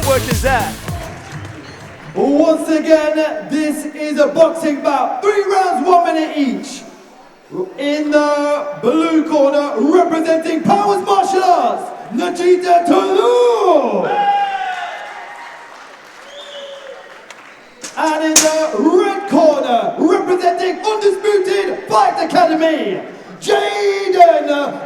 footwork is there. Once again, this is a boxing bout. 3 rounds, 1 minute each. In the blue corner, representing Powers Martial Arts, Najita Tuluc. And in the red corner, representing Undisputed Fight Academy, Grainger.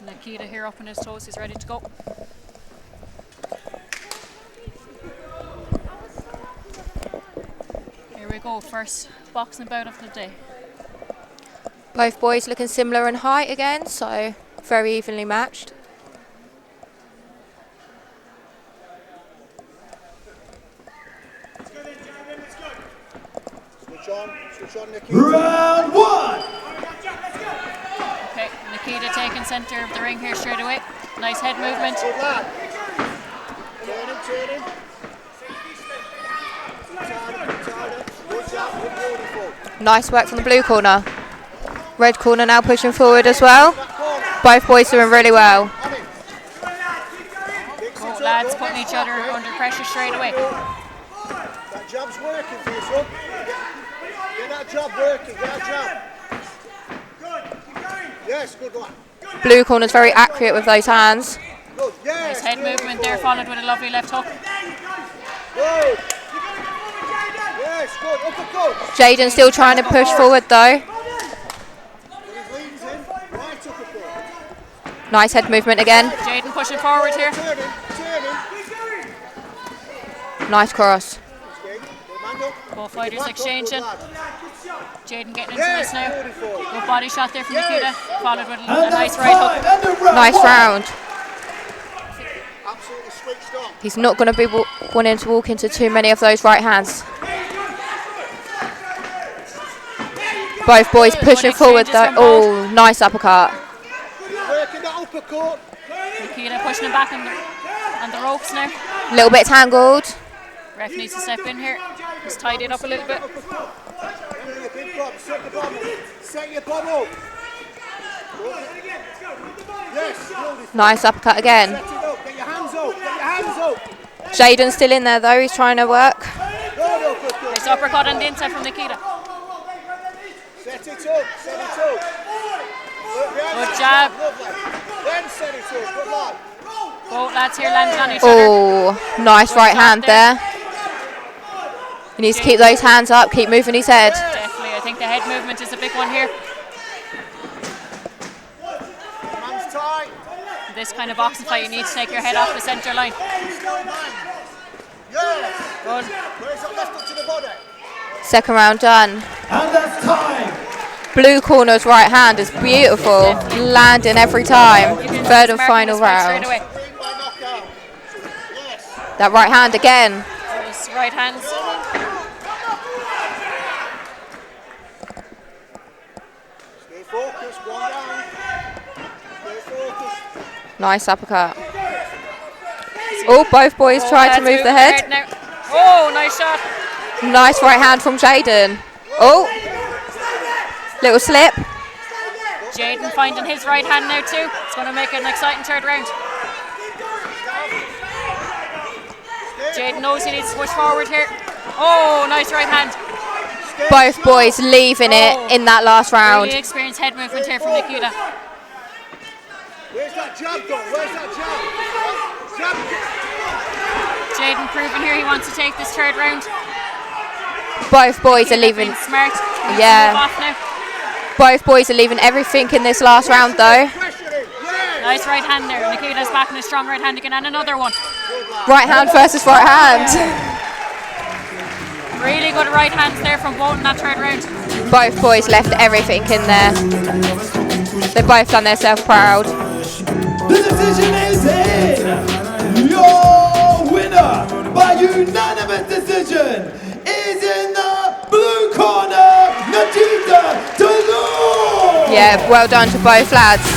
Nikita here up on his toes, he's ready to go. Here we go, first boxing bout of the day. Both boys looking similar in height again, so very evenly matched. Switch on, Nikita. Round 1. Okay, Nikita taking centre of the ring here straight away. Nice head movement. Good lad. Turn him. Nice work from the blue corner. Red corner now pushing forward as well. Both boys doing really well. Both lads putting each other under pressure straight away. That jab's working for you, son. Get that jab working, get that jab. Yes, good one. Blue corner's very accurate with those hands. Good, yes. Nice head movement there, followed with a lovely left hook. Good. Yes, good. Uppercut. Jaden still trying to push forward though. Nice head movement again. Jaden pushing forward here. Turn him. Nice cross. Both fighters exchanging. Jaden getting into this now. Good body shot there from Nikita, followed with a nice right hook. Nice round. Absolutely switched on. He's not going to be wanting to walk into too many of those right hands. Both boys pushing forward though. Oh, nice uppercut. Working that uppercut. Nikita pushing him back on the ropes now. A little bit tangled. Ref needs to step in here. Just tidy it up a little bit. Set your bomb up. Yes. Nice uppercut again. Set it up. Get your hands up. Get your hands up. Jaden's still in there though. He's trying to work. Nice uppercut on the inside from Nikita. Set it up. Set it up. Good jab. Then set it up. Good lad. Both lads here landing on each other. Oh, nice right hand there. He needs to keep those hands up, keep moving his head. Definitely, I think the head movement is a big one here. Hands tight. This kind of boxing fight, you need to take your head off the centre line. Yes. Good. Where's that left up to the body? Second round done. And that's time. Blue corner's right hand is beautiful, landing every time. Third and final round. That right hand again. Those right hands. Stay focused, one down. Stay focused. Nice uppercut. Oh, both boys tried to move the head. Oh, nice shot. Nice right hand from Jaden. Oh, little slip. Jaden finding his right hand now too. It's going to make it an exciting third round. Jaden knows he needs to push forward here. Oh, nice right hand. Both boys leaving it in that last round. Really experienced head movement here from Nikita. Where's that jab gone? Where's that jab? Jaden proving here he wants to take this third round. Both boys are leaving. Smart. Yeah. Both boys are leaving everything in this last round though. Nice right hand there. Nikita's backing a strong right hand again and another one. Right hand versus right hand. Really good right hands there from both in that third round. Both boys left everything in there. They've both done themselves proud. The decision is in. Your winner by unanimous decision is in the blue corner, Najita Tuluc. Yeah, well done to both lads.